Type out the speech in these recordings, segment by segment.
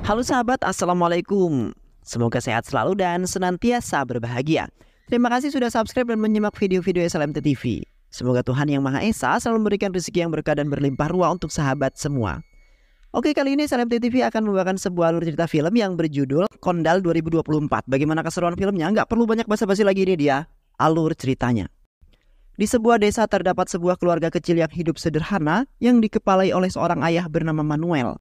Halo sahabat, Assalamualaikum. Semoga sehat selalu dan senantiasa berbahagia. Terima kasih sudah subscribe dan menyimak video-video SLMT TV. Semoga Tuhan Yang Maha Esa selalu memberikan rezeki yang berkah dan berlimpah ruah untuk sahabat semua. Oke, kali ini SLMT TV akan membawakan sebuah alur cerita film yang berjudul Kondal 2024. Bagaimana keseruan filmnya? Nggak perlu banyak basa-basi lagi, ini dia alur ceritanya. Di sebuah desa terdapat sebuah keluarga kecil yang hidup sederhana yang dikepalai oleh seorang ayah bernama Manuel.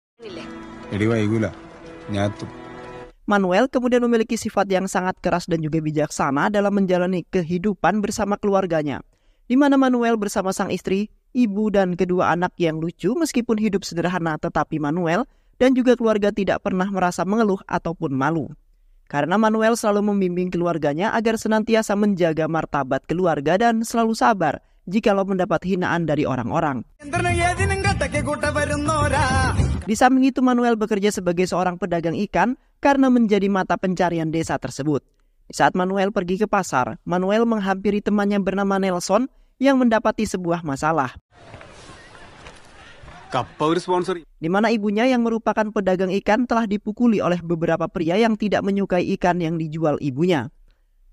Manuel kemudian memiliki sifat yang sangat keras dan juga bijaksana dalam menjalani kehidupan bersama keluarganya, di mana Manuel bersama sang istri, ibu dan kedua anak yang lucu. Meskipun hidup sederhana, tetapi Manuel dan juga keluarga tidak pernah merasa mengeluh ataupun malu. Karena Manuel selalu membimbing keluarganya agar senantiasa menjaga martabat keluarga dan selalu sabar jikalau mendapat hinaan dari orang-orang. Di samping itu, Manuel bekerja sebagai seorang pedagang ikan karena menjadi mata pencarian desa tersebut. Di saat Manuel pergi ke pasar, Manuel menghampiri temannya bernama Nelson yang mendapati sebuah masalah. Di mana ibunya yang merupakan pedagang ikan telah dipukuli oleh beberapa pria yang tidak menyukai ikan yang dijual ibunya.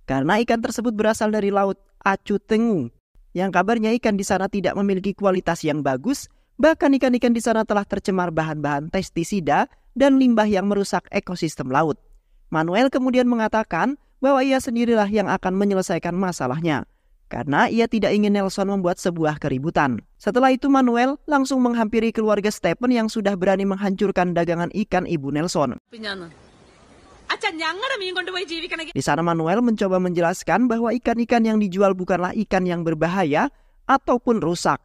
Karena ikan tersebut berasal dari laut Acu Tengu, yang kabarnya ikan di sana tidak memiliki kualitas yang bagus. Bahkan ikan-ikan di sana telah tercemar bahan-bahan pestisida dan limbah yang merusak ekosistem laut. Manuel kemudian mengatakan bahwa ia sendirilah yang akan menyelesaikan masalahnya, karena ia tidak ingin Nelson membuat sebuah keributan. Setelah itu Manuel langsung menghampiri keluarga Stephen yang sudah berani menghancurkan dagangan ikan ibu Nelson. Di sana Manuel mencoba menjelaskan bahwa ikan-ikan yang dijual bukanlah ikan yang berbahaya ataupun rusak,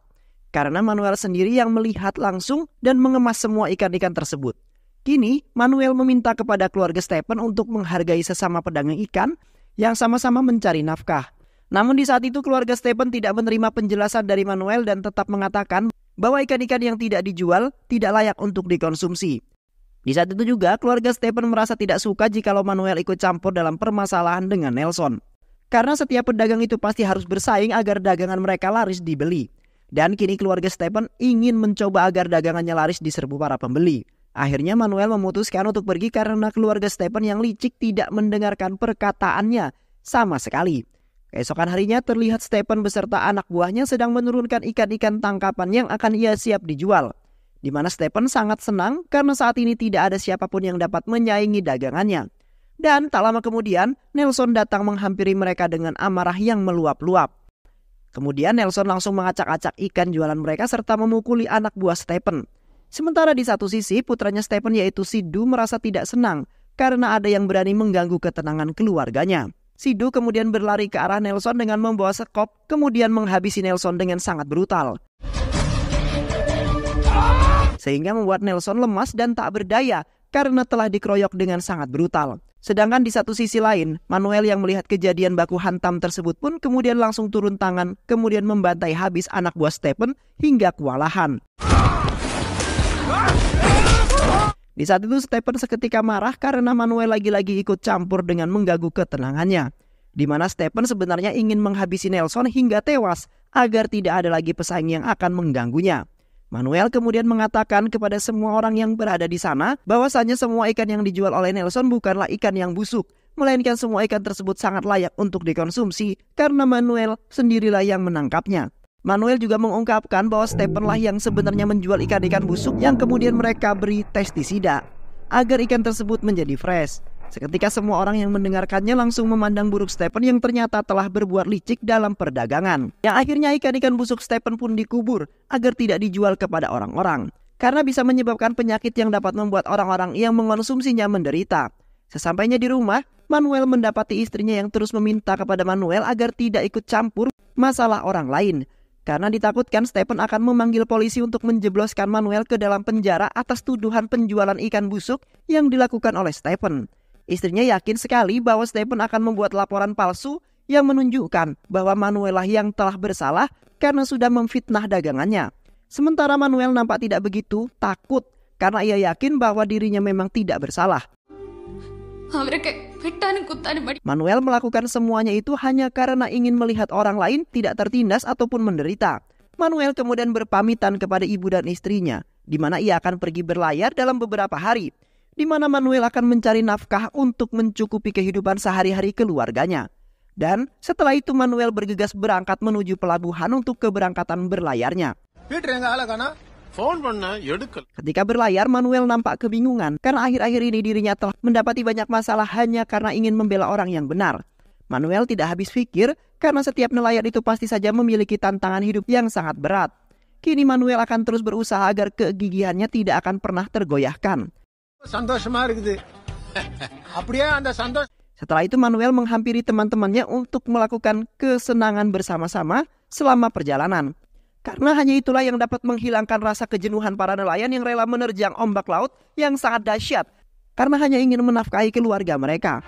karena Manuel sendiri yang melihat langsung dan mengemas semua ikan-ikan tersebut. Kini Manuel meminta kepada keluarga Stephen untuk menghargai sesama pedagang ikan yang sama-sama mencari nafkah. Namun di saat itu keluarga Stephen tidak menerima penjelasan dari Manuel dan tetap mengatakan bahwa ikan-ikan yang tidak dijual tidak layak untuk dikonsumsi. Di saat itu juga keluarga Stephen merasa tidak suka jikalau Manuel ikut campur dalam permasalahan dengan Nelson, karena setiap pedagang itu pasti harus bersaing agar dagangan mereka laris dibeli. Dan kini keluarga Stephen ingin mencoba agar dagangannya laris diserbu para pembeli. Akhirnya Manuel memutuskan untuk pergi karena keluarga Stephen yang licik tidak mendengarkan perkataannya sama sekali. Keesokan harinya terlihat Stephen beserta anak buahnya sedang menurunkan ikan-ikan tangkapan yang akan ia siap dijual. Di mana Stephen sangat senang karena saat ini tidak ada siapapun yang dapat menyaingi dagangannya. Dan tak lama kemudian Nelson datang menghampiri mereka dengan amarah yang meluap-luap. Kemudian Nelson langsung mengacak-acak ikan jualan mereka serta memukuli anak buah Stephen. Sementara di satu sisi putranya Stephen yaitu Sidu merasa tidak senang karena ada yang berani mengganggu ketenangan keluarganya. Sidu kemudian berlari ke arah Nelson dengan membawa sekop, kemudian menghabisi Nelson dengan sangat brutal, sehingga membuat Nelson lemas dan tak berdaya karena telah dikeroyok dengan sangat brutal. Sedangkan di satu sisi lain, Manuel yang melihat kejadian baku hantam tersebut pun kemudian langsung turun tangan, kemudian membantai habis anak buah Stephen hingga kewalahan. Di saat itu Stephen seketika marah karena Manuel lagi-lagi ikut campur dengan mengganggu ketenangannya, di mana Stephen sebenarnya ingin menghabisi Nelson hingga tewas agar tidak ada lagi pesaing yang akan mengganggunya. Manuel kemudian mengatakan kepada semua orang yang berada di sana bahwasanya semua ikan yang dijual oleh Nelson bukanlah ikan yang busuk, melainkan semua ikan tersebut sangat layak untuk dikonsumsi karena Manuel sendirilah yang menangkapnya. Manuel juga mengungkapkan bahwa Stephen lah yang sebenarnya menjual ikan-ikan busuk yang kemudian mereka beri pestisida agar ikan tersebut menjadi fresh. Seketika semua orang yang mendengarkannya langsung memandang buruk Stephen yang ternyata telah berbuat licik dalam perdagangan. Yang akhirnya ikan-ikan busuk Stephen pun dikubur agar tidak dijual kepada orang-orang, karena bisa menyebabkan penyakit yang dapat membuat orang-orang yang mengonsumsinya menderita. Sesampainya di rumah, Manuel mendapati istrinya yang terus meminta kepada Manuel agar tidak ikut campur masalah orang lain, karena ditakutkan Stephen akan memanggil polisi untuk menjebloskan Manuel ke dalam penjara atas tuduhan penjualan ikan busuk yang dilakukan oleh Stephen. Istrinya yakin sekali bahwa Stephen akan membuat laporan palsu yang menunjukkan bahwa Manuel lah yang telah bersalah karena sudah memfitnah dagangannya. Sementara Manuel nampak tidak begitu takut karena ia yakin bahwa dirinya memang tidak bersalah. Manuel melakukan semuanya itu hanya karena ingin melihat orang lain tidak tertindas ataupun menderita. Manuel kemudian berpamitan kepada ibu dan istrinya, di mana ia akan pergi berlayar dalam beberapa hari. di mana Manuel akan mencari nafkah untuk mencukupi kehidupan sehari-hari keluarganya. Dan setelah itu Manuel bergegas berangkat menuju pelabuhan untuk keberangkatan berlayarnya. Ketika berlayar, Manuel nampak kebingungan karena akhir-akhir ini dirinya telah mendapati banyak masalah hanya karena ingin membela orang yang benar. Manuel tidak habis pikir karena setiap nelayan itu pasti saja memiliki tantangan hidup yang sangat berat. Kini Manuel akan terus berusaha agar kegigihannya tidak akan pernah tergoyahkan. Setelah itu Manuel menghampiri teman-temannya untuk melakukan kesenangan bersama-sama selama perjalanan. Karena hanya itulah yang dapat menghilangkan rasa kejenuhan para nelayan yang rela menerjang ombak laut yang sangat dahsyat karena hanya ingin menafkahi keluarga mereka.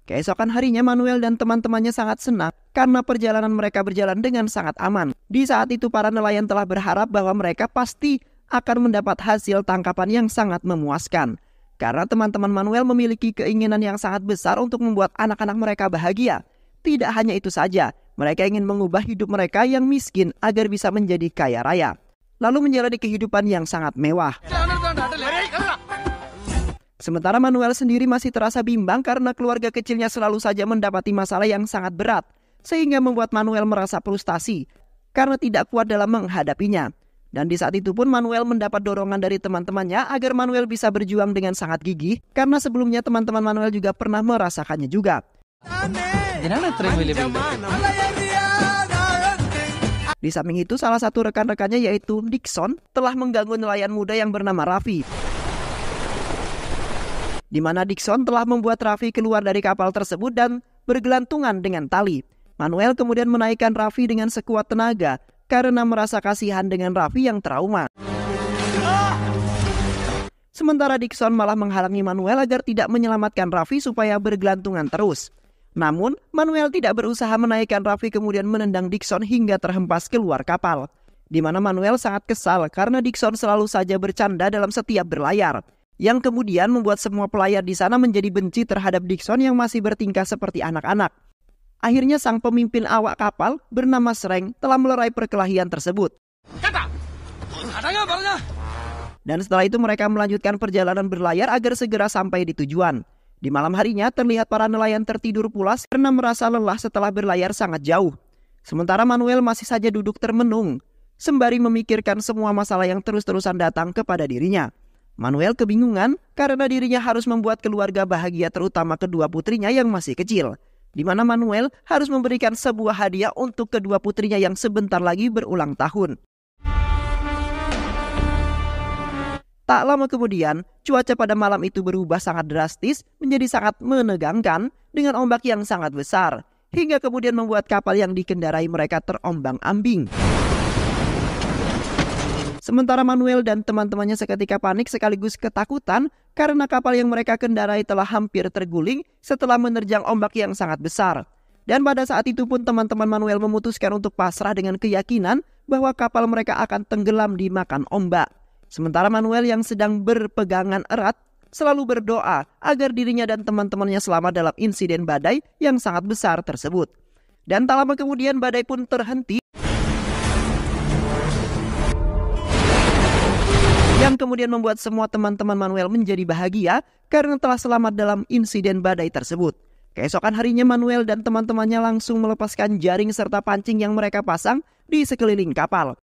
Keesokan harinya Manuel dan teman-temannya sangat senang karena perjalanan mereka berjalan dengan sangat aman. Di saat itu para nelayan telah berharap bahwa mereka pasti akan mendapat hasil tangkapan yang sangat memuaskan. Karena teman-teman Manuel memiliki keinginan yang sangat besar untuk membuat anak-anak mereka bahagia. Tidak hanya itu saja, mereka ingin mengubah hidup mereka yang miskin agar bisa menjadi kaya raya. Lalu menjalani kehidupan yang sangat mewah. Sementara Manuel sendiri masih terasa bimbang karena keluarga kecilnya selalu saja mendapati masalah yang sangat berat, sehingga membuat Manuel merasa frustasi karena tidak kuat dalam menghadapinya. Dan di saat itu pun Manuel mendapat dorongan dari teman-temannya agar Manuel bisa berjuang dengan sangat gigih, karena sebelumnya teman-teman Manuel juga pernah merasakannya juga. Di samping itu salah satu rekan-rekannya yaitu Dixon telah mengganggu nelayan muda yang bernama Raffi. Di mana Dixon telah membuat Raffi keluar dari kapal tersebut dan bergelantungan dengan tali. Manuel kemudian menaikkan Raffi dengan sekuat tenaga karena merasa kasihan dengan Raffi yang trauma. Sementara Dixon malah menghalangi Manuel agar tidak menyelamatkan Raffi supaya bergelantungan terus. Namun, Manuel tidak berusaha menaikkan Raffi kemudian menendang Dixon hingga terhempas keluar kapal. Di mana Manuel sangat kesal karena Dixon selalu saja bercanda dalam setiap berlayar. Yang kemudian membuat semua pelayar di sana menjadi benci terhadap Dixon yang masih bertingkah seperti anak-anak. Akhirnya sang pemimpin awak kapal bernama Sreng telah melerai perkelahian tersebut. Dan setelah itu mereka melanjutkan perjalanan berlayar agar segera sampai di tujuan. Di malam harinya terlihat para nelayan tertidur pulas karena merasa lelah setelah berlayar sangat jauh. Sementara Manuel masih saja duduk termenung, sembari memikirkan semua masalah yang terus-terusan datang kepada dirinya. Manuel kebingungan karena dirinya harus membuat keluarga bahagia, terutama kedua putrinya yang masih kecil. Di mana Manuel harus memberikan sebuah hadiah untuk kedua putrinya yang sebentar lagi berulang tahun. Tak lama kemudian, cuaca pada malam itu berubah sangat drastis menjadi sangat menegangkan dengan ombak yang sangat besar, hingga kemudian membuat kapal yang dikendarai mereka terombang-ambing. Sementara Manuel dan teman-temannya seketika panik sekaligus ketakutan karena kapal yang mereka kendarai telah hampir terguling setelah menerjang ombak yang sangat besar. Dan pada saat itu pun teman-teman Manuel memutuskan untuk pasrah dengan keyakinan bahwa kapal mereka akan tenggelam dimakan ombak. Sementara Manuel yang sedang berpegangan erat selalu berdoa agar dirinya dan teman-temannya selamat dalam insiden badai yang sangat besar tersebut. Dan tak lama kemudian badai pun terhenti, yang kemudian membuat semua teman-teman Manuel menjadi bahagia karena telah selamat dalam insiden badai tersebut. Keesokan harinya Manuel dan teman-temannya langsung melepaskan jaring serta pancing yang mereka pasang di sekeliling kapal.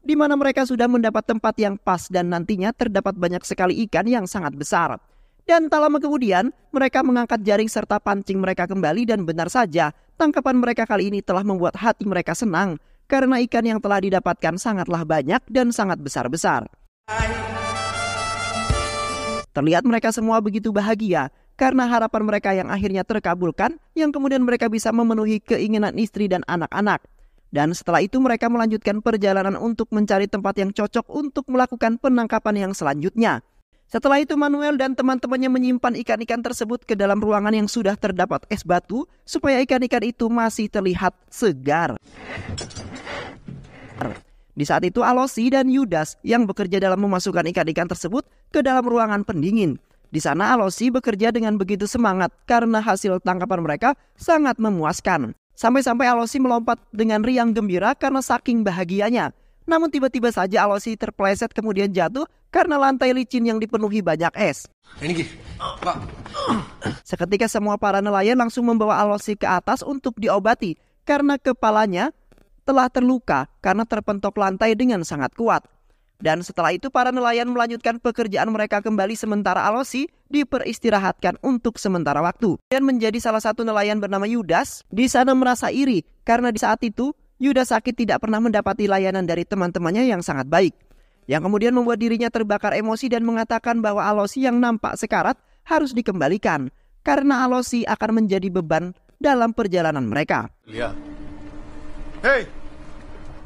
Di mana mereka sudah mendapat tempat yang pas dan nantinya terdapat banyak sekali ikan yang sangat besar. Dan tak lama kemudian mereka mengangkat jaring serta pancing mereka kembali dan benar saja tangkapan mereka kali ini telah membuat hati mereka senang. Karena ikan yang telah didapatkan sangatlah banyak dan sangat besar-besar. Terlihat mereka semua begitu bahagia karena harapan mereka yang akhirnya terkabulkan, yang kemudian mereka bisa memenuhi keinginan istri dan anak-anak. Dan setelah itu mereka melanjutkan perjalanan untuk mencari tempat yang cocok untuk melakukan penangkapan yang selanjutnya. Setelah itu Manuel dan teman-temannya menyimpan ikan-ikan tersebut ke dalam ruangan yang sudah terdapat es batu supaya ikan-ikan itu masih terlihat segar. Di saat itu Alosi dan Yudas yang bekerja dalam memasukkan ikan-ikan tersebut ke dalam ruangan pendingin. Di sana Alosi bekerja dengan begitu semangat karena hasil tangkapan mereka sangat memuaskan. Sampai-sampai Alosi melompat dengan riang gembira karena saking bahagianya. Namun tiba-tiba saja Alosi terpeleset kemudian jatuh karena lantai licin yang dipenuhi banyak es. Seketika semua para nelayan langsung membawa Alosi ke atas untuk diobati karena kepalanya telah terluka karena terpentok lantai dengan sangat kuat. Dan setelah itu para nelayan melanjutkan pekerjaan mereka kembali sementara Alosi diperistirahatkan untuk sementara waktu. Dan menjadi salah satu nelayan bernama Yudas di sana merasa iri karena di saat itu Yudas sakit tidak pernah mendapati layanan dari teman-temannya yang sangat baik. Yang kemudian membuat dirinya terbakar emosi dan mengatakan bahwa Alosi yang nampak sekarat harus dikembalikan karena Alosi akan menjadi beban dalam perjalanan mereka. Hey!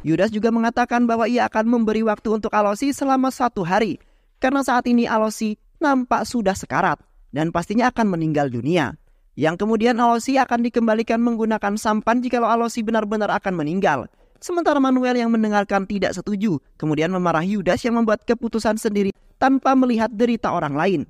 Yudas juga mengatakan bahwa ia akan memberi waktu untuk Alosi selama 1 hari karena saat ini Alosi nampak sudah sekarat dan pastinya akan meninggal dunia. Yang kemudian Alosi akan dikembalikan menggunakan sampan jikalau Alosi benar-benar akan meninggal. Sementara Manuel yang mendengarkan tidak setuju, kemudian memarahi Yudas yang membuat keputusan sendiri tanpa melihat derita orang lain.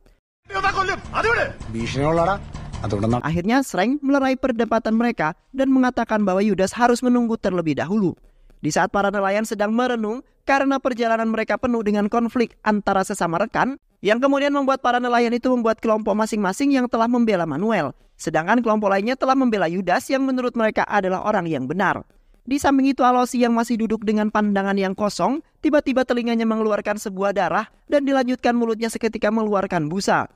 Akhirnya Shrek melerai perdebatan mereka dan mengatakan bahwa Yudas harus menunggu terlebih dahulu. Di saat para nelayan sedang merenung karena perjalanan mereka penuh dengan konflik antara sesama rekan, yang kemudian membuat para nelayan itu membuat kelompok masing-masing yang telah membela Manuel. Sedangkan kelompok lainnya telah membela Yudas yang menurut mereka adalah orang yang benar. Di samping itu Alosi yang masih duduk dengan pandangan yang kosong, tiba-tiba telinganya mengeluarkan sebuah darah dan dilanjutkan mulutnya seketika mengeluarkan busa.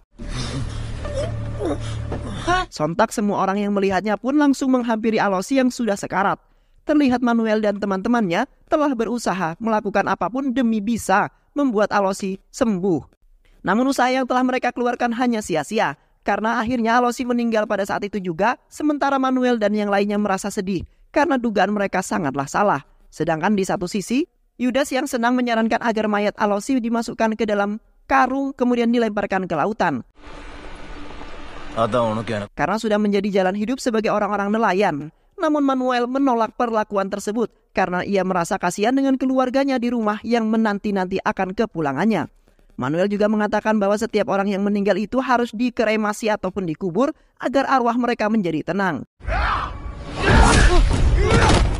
Sontak semua orang yang melihatnya pun langsung menghampiri Alosi yang sudah sekarat. Terlihat Manuel dan teman-temannya telah berusaha melakukan apapun demi bisa membuat Alosi sembuh. Namun usaha yang telah mereka keluarkan hanya sia-sia, karena akhirnya Alosi meninggal pada saat itu juga, sementara Manuel dan yang lainnya merasa sedih karena dugaan mereka sangatlah salah. Sedangkan di satu sisi, Yudas yang senang menyarankan agar mayat Alosi dimasukkan ke dalam karung kemudian dilemparkan ke lautan. Karena sudah menjadi jalan hidup sebagai orang-orang nelayan. Namun Manuel menolak perlakuan tersebut karena ia merasa kasihan dengan keluarganya di rumah yang menanti-nanti akan kepulangannya. Manuel juga mengatakan bahwa setiap orang yang meninggal itu harus dikremasi ataupun dikubur agar arwah mereka menjadi tenang.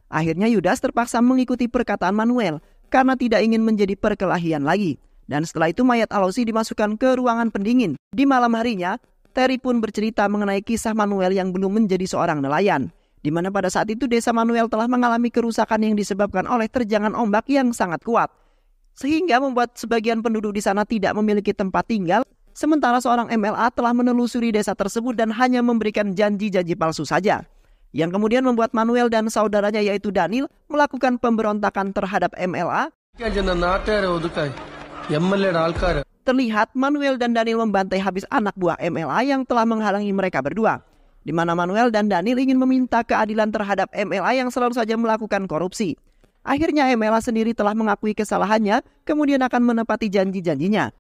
Akhirnya Yudas terpaksa mengikuti perkataan Manuel karena tidak ingin menjadi perkelahian lagi. Dan setelah itu mayat Alosi dimasukkan ke ruangan pendingin. Di malam harinya, Terry pun bercerita mengenai kisah Manuel yang belum menjadi seorang nelayan. Di mana pada saat itu desa Manuel telah mengalami kerusakan yang disebabkan oleh terjangan ombak yang sangat kuat. Sehingga membuat sebagian penduduk di sana tidak memiliki tempat tinggal, sementara seorang MLA telah menelusuri desa tersebut dan hanya memberikan janji-janji palsu saja. Yang kemudian membuat Manuel dan saudaranya yaitu Daniel melakukan pemberontakan terhadap MLA. Terlihat Manuel dan Daniel membantai habis anak buah MLA yang telah menghalangi mereka berdua. Di mana Manuel dan Daniel ingin meminta keadilan terhadap MLA yang selalu saja melakukan korupsi. Akhirnya MLA sendiri telah mengakui kesalahannya, kemudian akan menepati janji-janjinya.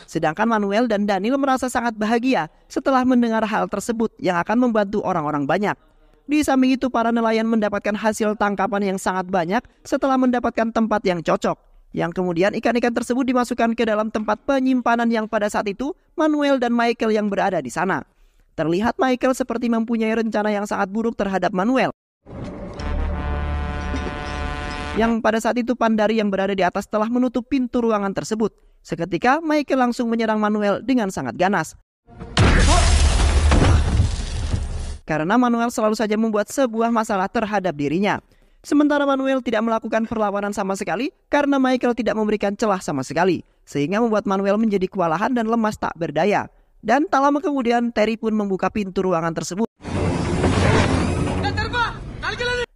Sedangkan Manuel dan Daniel merasa sangat bahagia setelah mendengar hal tersebut yang akan membantu orang-orang banyak. Di samping itu para nelayan mendapatkan hasil tangkapan yang sangat banyak setelah mendapatkan tempat yang cocok. Yang kemudian ikan-ikan tersebut dimasukkan ke dalam tempat penyimpanan yang pada saat itu Manuel dan Michael yang berada di sana. Terlihat Michael seperti mempunyai rencana yang sangat buruk terhadap Manuel. Yang pada saat itu Pandari yang berada di atas telah menutup pintu ruangan tersebut. Seketika Michael langsung menyerang Manuel dengan sangat ganas. Karena Manuel selalu saja membuat sebuah masalah terhadap dirinya. Sementara Manuel tidak melakukan perlawanan sama sekali karena Michael tidak memberikan celah sama sekali. Sehingga membuat Manuel menjadi kewalahan dan lemas tak berdaya. Dan tak lama kemudian Terry pun membuka pintu ruangan tersebut.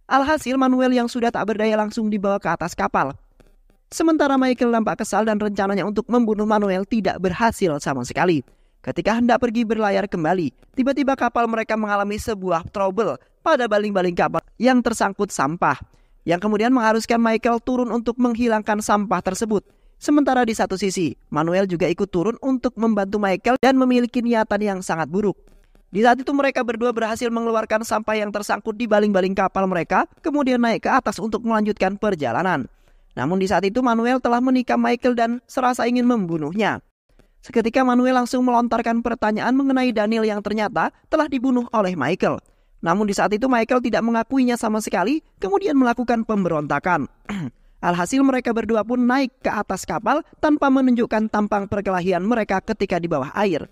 Alhasil Manuel yang sudah tak berdaya langsung dibawa ke atas kapal. Sementara Michael nampak kesal dan rencananya untuk membunuh Manuel tidak berhasil sama sekali. Ketika hendak pergi berlayar kembali, tiba-tiba kapal mereka mengalami sebuah trouble pada baling-baling kapal yang tersangkut sampah, yang kemudian mengharuskan Michael turun untuk menghilangkan sampah tersebut. Sementara di satu sisi, Manuel juga ikut turun untuk membantu Michael dan memiliki niatan yang sangat buruk. Di saat itu mereka berdua berhasil mengeluarkan sampah yang tersangkut di baling-baling kapal mereka, kemudian naik ke atas untuk melanjutkan perjalanan. Namun di saat itu Manuel telah menikam Michael dan serasa ingin membunuhnya. Seketika Manuel langsung melontarkan pertanyaan mengenai Daniel yang ternyata telah dibunuh oleh Michael. Namun di saat itu Michael tidak mengakuinya sama sekali, kemudian melakukan pemberontakan. Alhasil mereka berdua pun naik ke atas kapal tanpa menunjukkan tampang perkelahian mereka ketika di bawah air.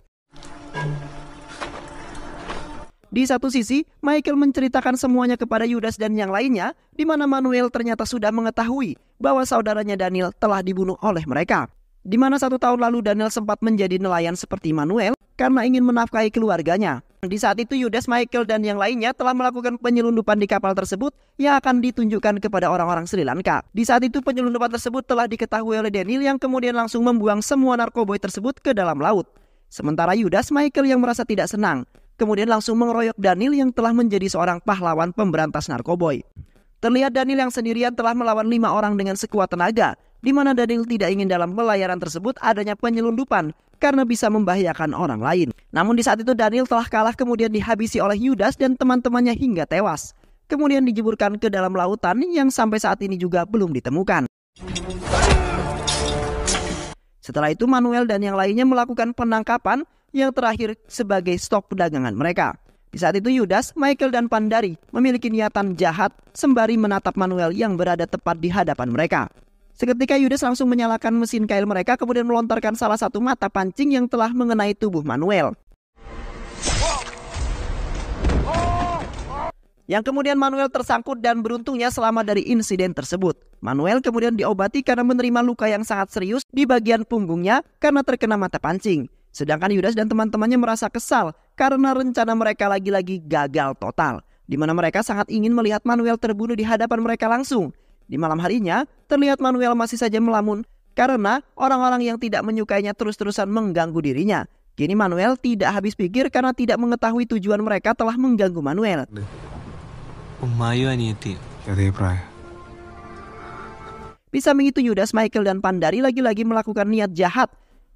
Di satu sisi, Michael menceritakan semuanya kepada Yudas dan yang lainnya, di mana Manuel ternyata sudah mengetahui bahwa saudaranya Daniel telah dibunuh oleh mereka. Di mana 1 tahun lalu Daniel sempat menjadi nelayan seperti Manuel karena ingin menafkahi keluarganya. Di saat itu Yudas, Michael, dan yang lainnya telah melakukan penyelundupan di kapal tersebut yang akan ditunjukkan kepada orang-orang Sri Lanka. Di saat itu penyelundupan tersebut telah diketahui oleh Daniel yang kemudian langsung membuang semua narkoboy tersebut ke dalam laut. Sementara Yudas, Michael yang merasa tidak senang, kemudian langsung mengeroyok Daniel yang telah menjadi seorang pahlawan pemberantas narkoboy. Terlihat Daniel yang sendirian telah melawan 5 orang dengan sekuat tenaga, di mana Daniel tidak ingin dalam pelayaran tersebut adanya penyelundupan karena bisa membahayakan orang lain. Namun di saat itu Daniel telah kalah kemudian dihabisi oleh Yudas dan teman-temannya hingga tewas. Kemudian dijeburkan ke dalam lautan yang sampai saat ini juga belum ditemukan. Setelah itu Manuel dan yang lainnya melakukan penangkapan yang terakhir sebagai stok perdagangan mereka. Di saat itu Yudas, Michael, dan Pandari memiliki niatan jahat sembari menatap Manuel yang berada tepat di hadapan mereka. Seketika Yudas langsung menyalakan mesin kail mereka kemudian melontarkan salah satu mata pancing yang telah mengenai tubuh Manuel. Yang kemudian Manuel tersangkut dan beruntungnya selamat dari insiden tersebut. Manuel kemudian diobati karena menerima luka yang sangat serius di bagian punggungnya karena terkena mata pancing. Sedangkan Yudas dan teman-temannya merasa kesal karena rencana mereka lagi-lagi gagal total, di mana mereka sangat ingin melihat Manuel terbunuh di hadapan mereka langsung. Di malam harinya, terlihat Manuel masih saja melamun karena orang-orang yang tidak menyukainya terus-terusan mengganggu dirinya. Kini Manuel tidak habis pikir karena tidak mengetahui tujuan mereka telah mengganggu Manuel. Di samping itu Yudas, Michael, dan Pandari lagi-lagi melakukan niat jahat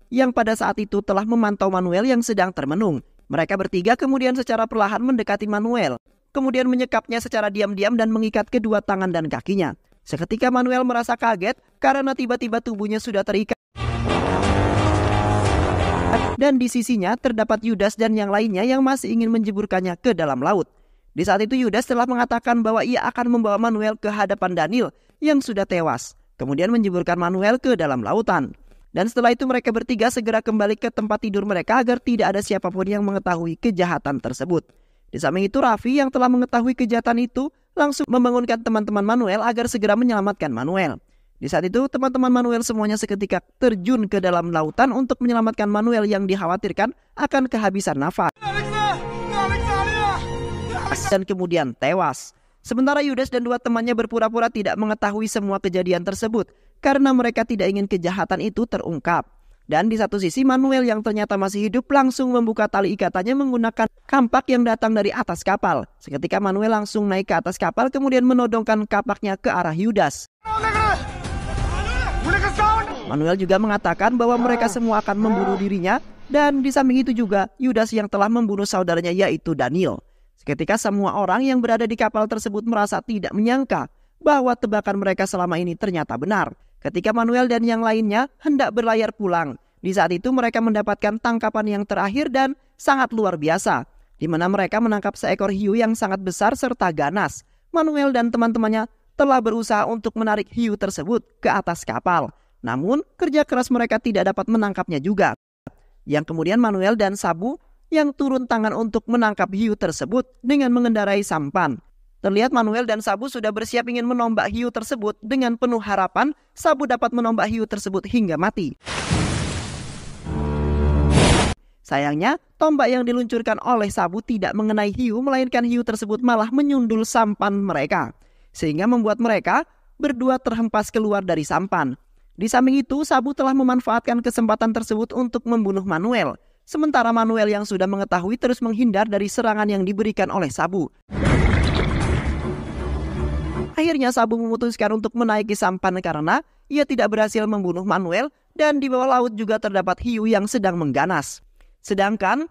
yang pada saat itu telah memantau Manuel yang sedang termenung. Mereka bertiga kemudian secara perlahan mendekati Manuel, kemudian menyekapnya secara diam-diam dan mengikat kedua tangan dan kakinya. Seketika Manuel merasa kaget karena tiba-tiba tubuhnya sudah terikat. Dan di sisinya terdapat Yudas dan yang lainnya yang masih ingin menjeburkannya ke dalam laut. Di saat itu Yudas telah mengatakan bahwa ia akan membawa Manuel ke hadapan Daniel yang sudah tewas, kemudian menjeburkan Manuel ke dalam lautan. Dan setelah itu mereka bertiga segera kembali ke tempat tidur mereka agar tidak ada siapapun yang mengetahui kejahatan tersebut. Di samping itu Raffi yang telah mengetahui kejahatan itu langsung membangunkan teman-teman Manuel agar segera menyelamatkan Manuel. Di saat itu teman-teman Manuel semuanya seketika terjun ke dalam lautan untuk menyelamatkan Manuel yang dikhawatirkan akan kehabisan nafas dan kemudian tewas. Sementara Yudas dan 2 temannya berpura-pura tidak mengetahui semua kejadian tersebut karena mereka tidak ingin kejahatan itu terungkap. Dan di satu sisi Manuel yang ternyata masih hidup langsung membuka tali ikatannya menggunakan kampak yang datang dari atas kapal. Seketika Manuel langsung naik ke atas kapal kemudian menodongkan kapaknya ke arah Yudas. Manuel juga mengatakan bahwa mereka semua akan membunuh dirinya dan di samping itu juga Yudas yang telah membunuh saudaranya yaitu Daniel. Seketika semua orang yang berada di kapal tersebut merasa tidak menyangka bahwa tebakan mereka selama ini ternyata benar. Ketika Manuel dan yang lainnya hendak berlayar pulang, di saat itu mereka mendapatkan tangkapan yang terakhir dan sangat luar biasa, di mana mereka menangkap seekor hiu yang sangat besar serta ganas. Manuel dan teman-temannya telah berusaha untuk menarik hiu tersebut ke atas kapal. Namun, kerja keras mereka tidak dapat menangkapnya juga. Yang kemudian Manuel dan Sabu yang turun tangan untuk menangkap hiu tersebut dengan mengendarai sampan. Terlihat Manuel dan Sabu sudah bersiap ingin menombak hiu tersebut dengan penuh harapan Sabu dapat menombak hiu tersebut hingga mati. Sayangnya, tombak yang diluncurkan oleh Sabu tidak mengenai hiu, melainkan hiu tersebut malah menyundul sampan mereka, sehingga membuat mereka berdua terhempas keluar dari sampan. Di samping itu, Sabu telah memanfaatkan kesempatan tersebut untuk membunuh Manuel, sementara Manuel yang sudah mengetahui terus menghindar dari serangan yang diberikan oleh Sabu. Akhirnya Sabu memutuskan untuk menaiki sampan karena ia tidak berhasil membunuh Manuel dan di bawah laut juga terdapat hiu yang sedang mengganas. Sedangkan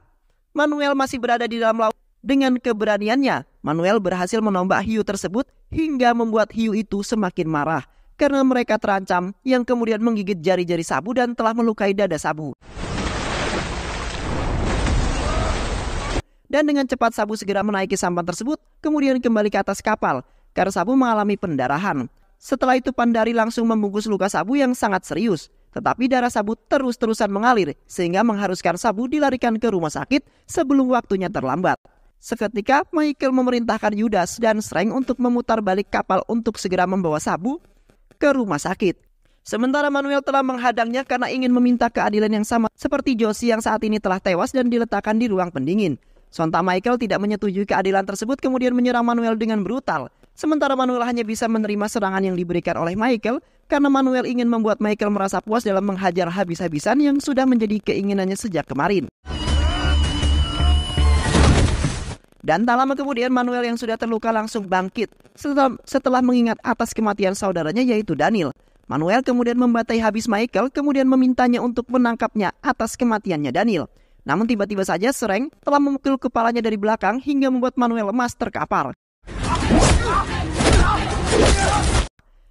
Manuel masih berada di dalam laut. Dengan keberaniannya, Manuel berhasil menombak hiu tersebut hingga membuat hiu itu semakin marah karena mereka terancam yang kemudian menggigit jari-jari Sabu dan telah melukai dada Sabu. Dan dengan cepat Sabu segera menaiki sampan tersebut, kemudian kembali ke atas kapal karena Sabu mengalami pendarahan. Setelah itu Pandari langsung membungkus luka Sabu yang sangat serius. Tetapi darah Sabu terus-terusan mengalir sehingga mengharuskan Sabu dilarikan ke rumah sakit sebelum waktunya terlambat. Seketika Michael memerintahkan Yudas dan Shrek untuk memutar balik kapal untuk segera membawa Sabu ke rumah sakit. Sementara Manuel telah menghadangnya karena ingin meminta keadilan yang sama seperti Josie yang saat ini telah tewas dan diletakkan di ruang pendingin. Sontak Michael tidak menyetujui keadilan tersebut kemudian menyerang Manuel dengan brutal. Sementara Manuel hanya bisa menerima serangan yang diberikan oleh Michael karena Manuel ingin membuat Michael merasa puas dalam menghajar habis-habisan yang sudah menjadi keinginannya sejak kemarin. Dan tak lama kemudian Manuel yang sudah terluka langsung bangkit setelah mengingat atas kematian saudaranya yaitu Daniel. Manuel kemudian membantai habis Michael kemudian memintanya untuk menangkapnya atas kematiannya Daniel. Namun tiba-tiba saja Shrek telah memukul kepalanya dari belakang hingga membuat Manuel lemas terkapar.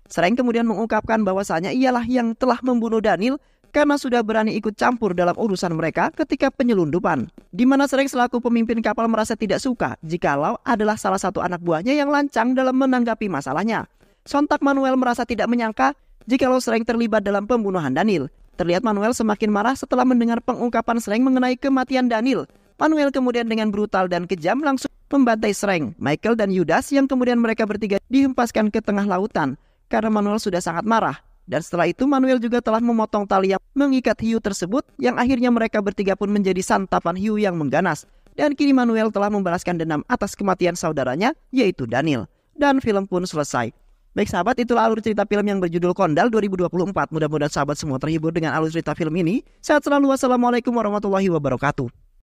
Shrek kemudian mengungkapkan bahwasanya ialah yang telah membunuh Daniel karena sudah berani ikut campur dalam urusan mereka ketika penyelundupan. Di mana Shrek selaku pemimpin kapal merasa tidak suka jikalau adalah salah satu anak buahnya yang lancang dalam menanggapi masalahnya. Sontak Manuel merasa tidak menyangka jikalau Shrek terlibat dalam pembunuhan Daniel. Terlihat Manuel semakin marah setelah mendengar pengungkapan Shrek mengenai kematian Daniel. Manuel kemudian dengan brutal dan kejam langsung membantai Shrek, Michael dan Yudas yang kemudian mereka bertiga dihempaskan ke tengah lautan karena Manuel sudah sangat marah. Dan setelah itu Manuel juga telah memotong tali yang mengikat hiu tersebut yang akhirnya mereka bertiga pun menjadi santapan hiu yang mengganas. Dan kini Manuel telah membalaskan dendam atas kematian saudaranya yaitu Daniel. Dan film pun selesai. Baik sahabat, itulah alur cerita film yang berjudul Kondal 2024. Mudah-mudahan sahabat semua terhibur dengan alur cerita film ini. Sehat selalu, wassalamualaikum warahmatullahi wabarakatuh.